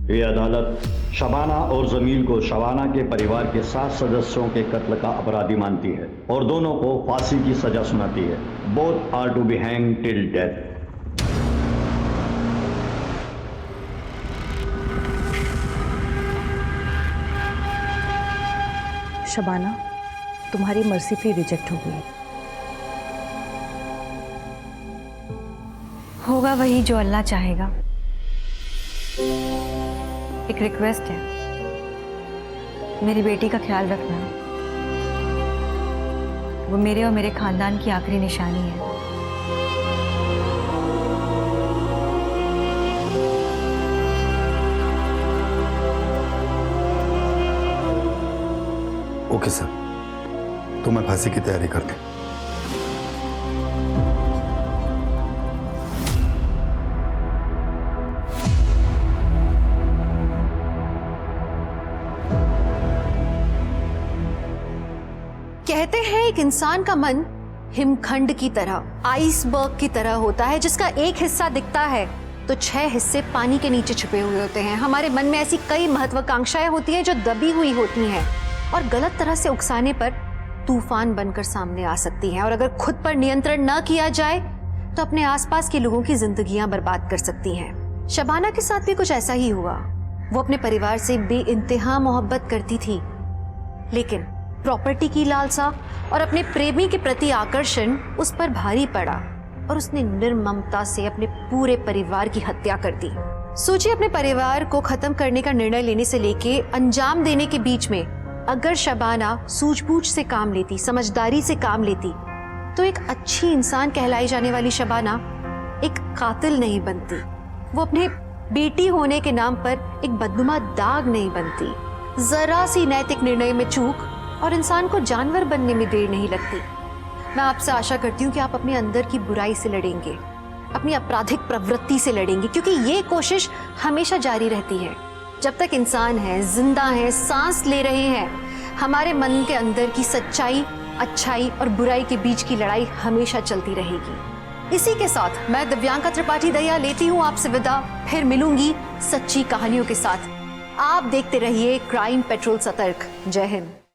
ये अदालत शबाना और जमील को शबाना के परिवार के 7 सदस्यों के कत्ल का अपराधी मानती है और दोनों को फांसी की सजा सुनाती है। Both are to be hang till death. Shabana, तुम्हारी मर्सी प्ली रिजेक्ट हो गई। होगा वही जो अल्लाह चाहेगा। एक रिक्वेस्ट है, मेरी बेटी का ख्याल रखना। वो मेरे और मेरे खानदान की आखिरी निशानी है। ओके सर, तो मैं फांसी की तैयारी कर दूं। कहते हैं एक इंसान का मन हिमखंड की तरह, आइसबर्ग की तरह होता है, जिसका एक हिस्सा दिखता है तो 6 हिस्से पानी के नीचे छुपे हुए होते हैं। हमारे मन में ऐसी कई महत्वाकांक्षाएं होती हैं जो दबी हुई होती हैं और गलत तरह से उकसाने पर तूफान बनकर सामने आ सकती हैं, और अगर खुद पर नियंत्रण न किया जाए तो अपने आसपास के लोगों की जिंदगियां बर्बाद कर सकती हैं। शबाना के साथ भी कुछ ऐसा ही हुआ। वो अपने परिवार से बेइंतहा मोहब्बत करती थी, लेकिन प्रॉपर्टी की लालसा और अपने प्रेमी के प्रति आकर्षण उस पर भारी पड़ा और उसने निर्ममता से अपने पूरे परिवार की हत्या कर दी। सोचिए, अपने परिवार को खत्म करने का निर्णय लेने से लेके अंजाम देने के बीच में अगर शबाना सूझबूझ से काम लेती, समझदारी से काम लेती, तो एक अच्छी इंसान कहलाई जाने वाली शबाना एक कातिल नहीं बनती। वो अपने बेटी होने के नाम पर एक बदनुमा दाग नहीं बनती। जरा सी नैतिक निर्णय में चूक और इंसान को जानवर बनने में देर नहीं लगती। मैं आपसे आशा करती हूँ कि आप अपने अंदर की बुराई से लड़ेंगे, अपनी आपराधिक प्रवृत्ति से लड़ेंगे, क्योंकि ये कोशिश हमेशा जारी रहती है। जब तक इंसान है, जिंदा है, सांस ले रहे हैं, हमारे मन के अंदर की सच्चाई, अच्छाई और बुराई के बीच की लड़ाई हमेशा चलती रहेगी। इसी के साथ मैं दिव्यांका त्रिपाठी दया लेती हूँ आपसे विदा। फिर मिलूंगी सच्ची कहानियों के साथ। आप देखते रहिए क्राइम पेट्रोल सतर्क। जय हिंद।